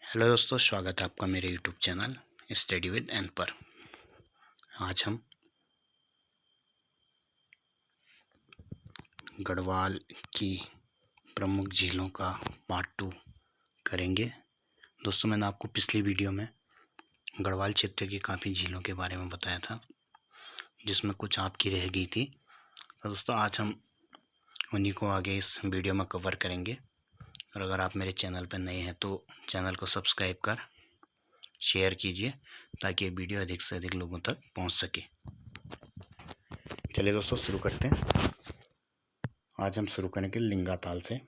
Hello दोस्तों, स्वागत है आपका मेरे YouTube channel study with N पर। आज हम गढ़वाल की प्रमुख झीलों का पार्ट 2 करेंगे। दोस्तों, मैंने आपको पिछली वीडियो में गढ़वाल क्षेत्र की काफ़ी झीलों के बारे में बताया था, जिसमें कुछ आपकी रह गई थी। तो दोस्तों, आज हम उन्हीं को आगे इस वीडियो में कवर करेंगे। और अगर आप मेरे चैनल पर नए हैं तो चैनल को सब्सक्राइब कर शेयर कीजिए, ताकि ये वीडियो अधिक से अधिक लोगों तक पहुंच सके। चलिए दोस्तों, शुरू करते हैं। आज हम शुरू करेंगे लिंगाताल से।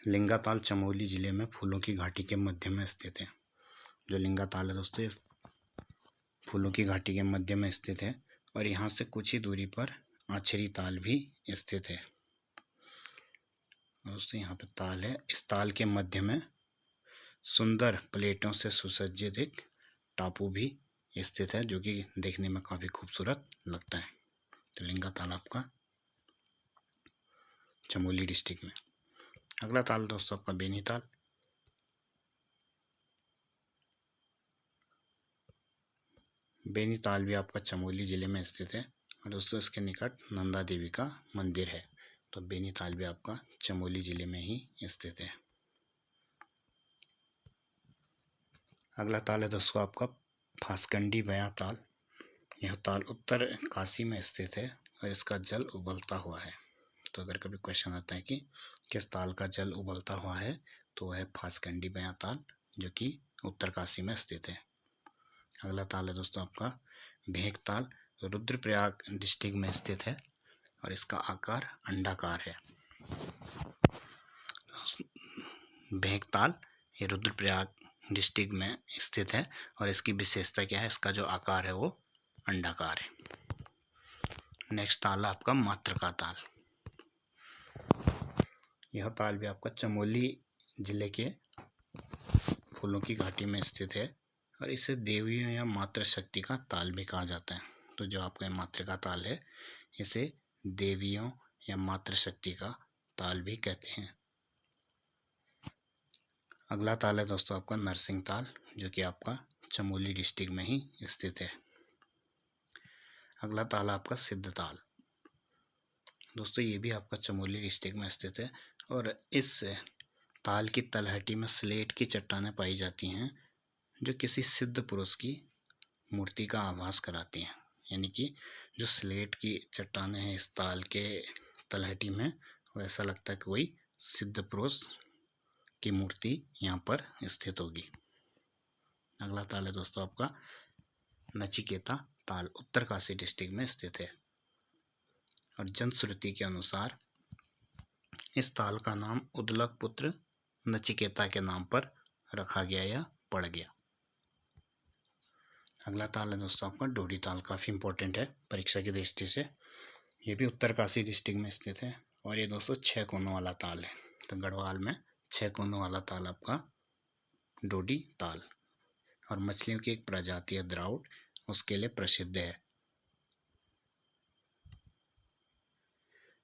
लिंगाताल चमोली जिले में फूलों की घाटी के मध्य में स्थित है। जो लिंगाताल है दोस्तों, फूलों की घाटी के मध्य में स्थित है और यहाँ से कुछ ही दूरी पर आछरी ताल भी स्थित है। दोस्तों, यहाँ पे ताल है। इस ताल के मध्य में सुंदर प्लेटों से सुसज्जित एक टापू भी स्थित है, जो कि देखने में काफ़ी खूबसूरत लगता है। तो लिंगाताल आपका चमोली डिस्ट्रिक्ट में। अगला ताल दोस्तों आपका बेनीताल। बेनीताल भी आपका चमोली जिले में स्थित है और दोस्तों इसके निकट नंदा देवी का मंदिर है। तो बेनीताल भी आपका चमोली जिले में ही स्थित है। अगला ताल है दोस्तों आपका फासकंडी बयां ताल। यह ताल उत्तर काशी में स्थित है और इसका जल उबलता हुआ है। तो अगर कभी क्वेश्चन आता है कि किस ताल का जल उबलता हुआ है, तो वह है फासकंडी बयां ताल, जो कि उत्तर काशी में स्थित है। अगला ताल है दोस्तों आपका भेंकताल, रुद्रप्रयाग डिस्ट्रिक्ट में स्थित है और इसका आकार अंडाकार है। भेंकताल ये रुद्रप्रयाग डिस्ट्रिक्ट में स्थित है और इसकी विशेषता क्या है? इसका जो आकार है वो अंडाकार है। नेक्स्ट ताल है आपका मातृका ताल। यह ताल भी आपका चमोली जिले के फूलों की घाटी में स्थित है और इसे देवियों या मातृशक्ति का ताल भी कहा जाता है। तो जो आपका मातृका ताल है, इसे देवियों या मातृशक्ति का ताल भी कहते हैं। अगला ताल है दोस्तों आपका नरसिंह ताल, जो कि आपका चमोली डिस्ट्रिक्ट में ही स्थित है। अगला ताल है आपका सिद्ध ताल। दोस्तों, ये भी आपका चमोली डिस्ट्रिक्ट में स्थित है और इस ताल की तलहटी में स्लेट की चट्टानें पाई जाती हैं, जो किसी सिद्ध पुरुष की मूर्ति का आभास कराती हैं। यानी कि जो स्लेट की चट्टानें हैं इस ताल के तलहटी में, वैसा लगता है कि कोई सिद्ध पुरुष की मूर्ति यहाँ पर स्थित होगी। अगला ताल है दोस्तों आपका नचिकेता ताल, उत्तर काशी डिस्ट्रिक्ट में स्थित है और जनश्रुति के अनुसार इस ताल का नाम उदलक पुत्र नचिकेता के नाम पर रखा गया या पड़ गया। अगला ताल है दोस्तों आपका डोडी ताल। काफ़ी इंपॉर्टेंट है परीक्षा की दृष्टि से। ये भी उत्तर काशी डिस्ट्रिक्ट में स्थित है और ये दोस्तों 6 कोनों वाला ताल है। तो गढ़वाल में 6 कोनों वाला ताल आपका डोडी ताल और मछलियों की एक प्रजाति है द्राउट, उसके लिए प्रसिद्ध है।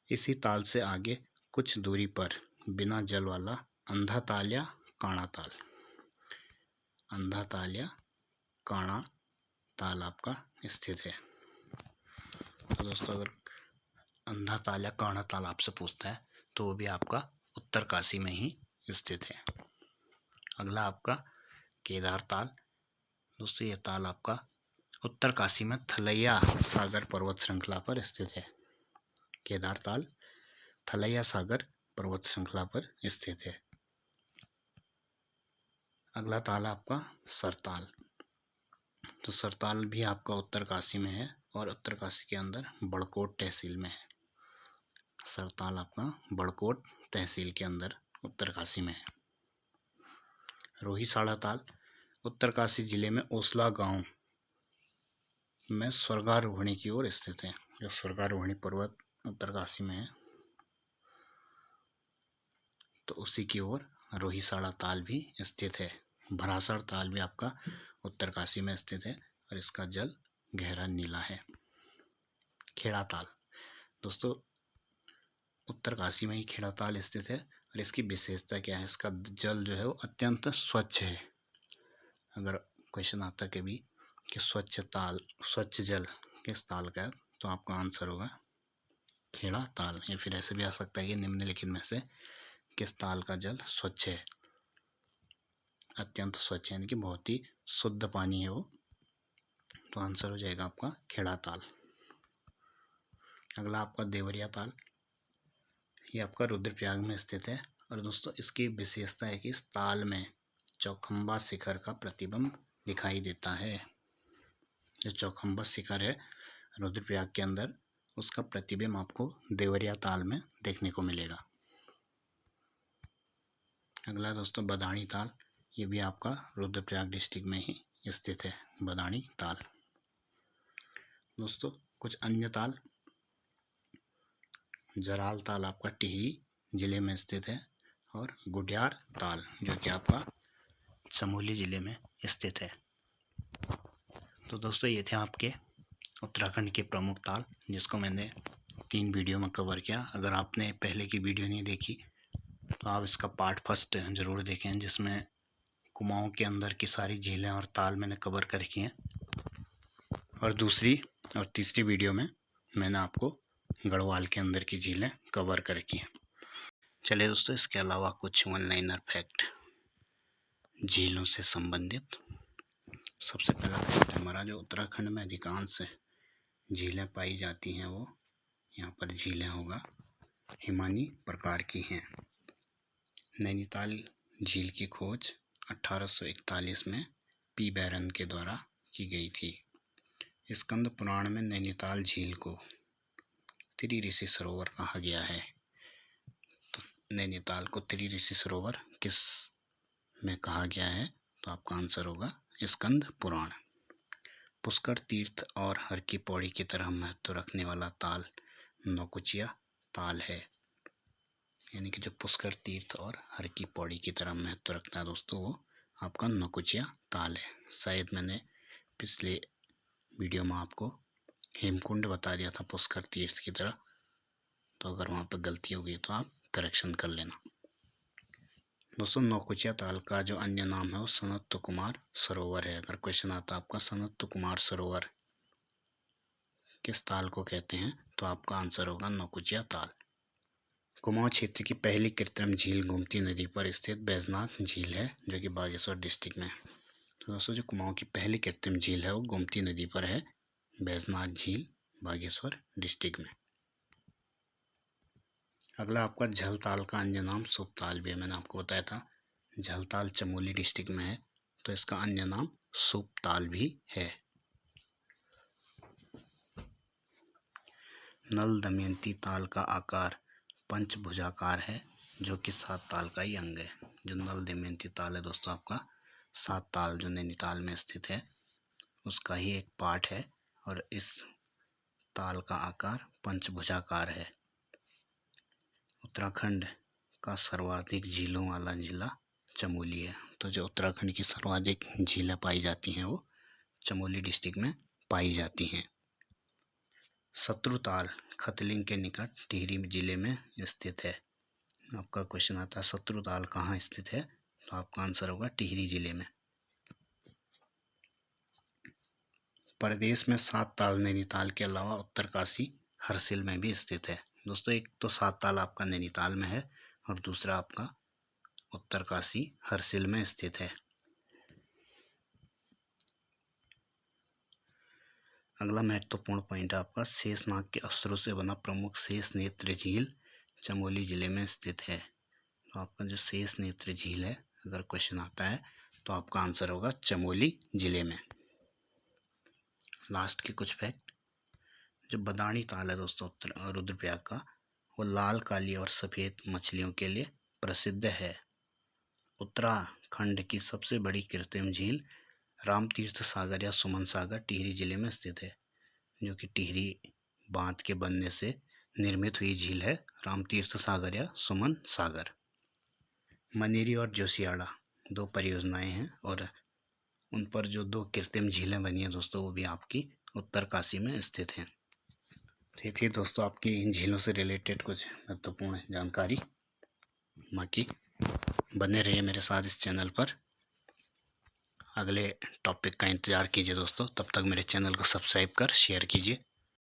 इसी ताल से आगे कुछ दूरी पर बिना जल वाला अंधा ताल या काणा ताल, अंधा ताल या काणा ताल आपका स्थित है। तो दोस्तों, अगर अंधा ताल या काणा ताल आपसे पूछता है तो वो भी आपका उत्तर काशी में ही स्थित है। अगला आपका केदार ताल। दोस्तों, ये ताल आपका उत्तर काशी में थलैया सागर पर्वत श्रृंखला पर स्थित है। केदार ताल थलैया सागर पर्वत श्रृंखला पर स्थित है। अगला ताल आपका सरताल। तो सरताल भी आपका उत्तर काशी में है और उत्तर काशी के अंदर बड़कोट तहसील में है। सरताल आपका बड़कोट तहसील के अंदर उत्तर काशी में है। रोहिसाड़ा ताल उत्तर काशी जिले में ओसला गांव में स्वर्गारोहिणी की ओर स्थित है। जो स्वर्गारोहिणी पर्वत उत्तर काशी में है, तो उसी की ओर रोहिसाड़ा ताल भी स्थित है। भरासड़ ताल भी आपका उत्तर काशी में स्थित है और इसका जल गहरा नीला है। खेड़ा ताल। दोस्तों, उत्तर काशी में ही खेड़ा ताल स्थित है और इसकी विशेषता क्या है, इसका जल जो है वो अत्यंत स्वच्छ है। अगर क्वेश्चन आता कभी कि स्वच्छ जल किस ताल का है, तो आपका आंसर होगा खेड़ा ताल। या फिर ऐसे भी आ सकता है कि निम्नलिखित में से किस ताल का जल स्वच्छ है, अत्यंत स्वच्छ यानी कि बहुत ही शुद्ध पानी है वो, तो आंसर हो जाएगा आपका खेड़ा ताल। अगला आपका देवरिया ताल, ये आपका रुद्रप्रयाग में स्थित है। और दोस्तों इसकी विशेषता है कि इस ताल में चौखंबा शिखर का प्रतिबिंब दिखाई देता है। जो चौखंबा शिखर है रुद्रप्रयाग के अंदर, उसका प्रतिबिंब आपको देवरिया ताल में देखने को मिलेगा। अगला दोस्तों बदाणी ताल, ये भी आपका रुद्रप्रयाग डिस्ट्रिक्ट में ही स्थित है, बदाणी ताल। दोस्तों कुछ अन्य ताल, जराल ताल आपका टिहरी जिले में स्थित है, और गुडियार ताल जो कि आपका चमोली जिले में स्थित है। तो दोस्तों ये थे आपके उत्तराखंड के प्रमुख ताल, जिसको मैंने 3 वीडियो में कवर किया। अगर आपने पहले की वीडियो नहीं देखी तो आप इसका पार्ट फर्स्ट ज़रूर देखें, जिसमें कुमाऊं के अंदर की सारी झीलें और ताल मैंने कवर कर रखी हैं। और दूसरी और तीसरी वीडियो में मैंने आपको गढ़वाल के अंदर की झीलें कवर कर रखी हैं। चलिए दोस्तों, इसके अलावा कुछ वन लाइनर फैक्ट झीलों से संबंधित। सबसे पहला फैक्ट हमारा, जो उत्तराखंड में अधिकांश झीलें पाई जाती हैं वो यहाँ पर झीलें होगा हिमानी प्रकार की हैं। नैनीताल झील की खोज 1841 में पी बैरन के द्वारा की गई थी। स्कंद पुराण में नैनीताल झील को त्रिऋषि सरोवर कहा गया है। तो नैनीताल को त्रिऋषि सरोवर किस में कहा गया है, तो आपका आंसर होगा स्कंद पुराण। पुष्कर तीर्थ और हर की पौड़ी की तरह महत्व रखने वाला ताल नौकुचिया ताल है। यानी कि जो पुष्कर तीर्थ और हर की पौड़ी की तरह महत्व रखता है दोस्तों, वो आपका नौकुचिया ताल है। शायद मैंने पिछले वीडियो में आपको हेमकुंड बता दिया था पुष्कर तीर्थ की तरह, तो अगर वहाँ पर गलती हो गई तो आप करेक्शन कर लेना। दोस्तों नौकुचिया ताल का जो अन्य नाम है वो सनत कुमार सरोवर है। अगर क्वेश्चन आता आपका सनत कुमार सरोवर किस ताल को कहते हैं, तो आपका आंसर होगा नौकुचिया ताल। कुमाऊं क्षेत्र की पहली कृत्रिम झील गोमती नदी पर स्थित बैजनाथ झील है, जो कि बागेश्वर डिस्ट्रिक्ट में। तो दोस्तों जो कुमाऊं की पहली कृत्रिम झील है वो गोमती नदी पर है, बैजनाथ झील बागेश्वर डिस्ट्रिक्ट में। अगला आपका झलताल का अन्य नाम सुपताल भी है। मैंने आपको बताया था झलताल चमोली डिस्ट्रिक्ट में है, तो इसका अन्य नाम सुपताल भी है। नल दमयंती ताल का आकार पंचभुजाकार है, जो कि 7 ताल का ही अंग है। जो नल दमयंती ताल है दोस्तों आपका 7 ताल जो नैनीताल में स्थित है उसका ही एक पार्ट है, और इस ताल का आकार पंचभुजाकार है। उत्तराखंड का सर्वाधिक झीलों वाला जिला चमोली है। तो जो उत्तराखंड की सर्वाधिक झीलें पाई जाती हैं वो चमोली डिस्ट्रिक्ट में पाई जाती हैं। शत्रुताल खतलिंग के निकट टिहरी जिले में स्थित है। आपका क्वेश्चन आता है शत्रुताल कहाँ स्थित है, तो आपका आंसर होगा टिहरी जिले में। प्रदेश में 7 ताल नैनीताल के अलावा उत्तरकाशी हरसिल में भी स्थित है। दोस्तों एक तो 7 ताल आपका नैनीताल में है और दूसरा आपका उत्तरकाशी हरसिल में स्थित है। अगला महत्वपूर्ण पॉइंट है आपका शेषनाग के अश्रु से बना प्रमुख शेष नेत्र झील चमोली जिले में स्थित है। तो आपका जो शेष नेत्र झील है अगर क्वेश्चन आता है तो आपका आंसर होगा चमोली जिले में। लास्ट के कुछ फैक्ट, जो बदाणी ताल है दोस्तों रुद्रप्रयाग का, वो लाल काली और सफ़ेद मछलियों के लिए प्रसिद्ध है। उत्तराखंड की सबसे बड़ी कृत्रिम झील रामतीर्थ सागर या सुमन सागर टिहरी जिले में स्थित है, जो कि टिहरी बांध के बनने से निर्मित हुई झील है रामतीर्थ सागर या सुमन सागर। मनेरी और जोशियाड़ा 2 परियोजनाएं हैं और उन पर जो 2 कृत्रिम झीलें बनी हैं दोस्तों वो भी आपकी उत्तरकाशी में स्थित हैं। ठीक है दोस्तों, आपकी इन झीलों से रिलेटेड कुछ महत्वपूर्ण जानकारी। बाकी बने रहिए मेरे साथ इस चैनल पर। अगले टॉपिक का इंतज़ार कीजिए दोस्तों। तब तक मेरे चैनल को सब्सक्राइब कर शेयर कीजिए।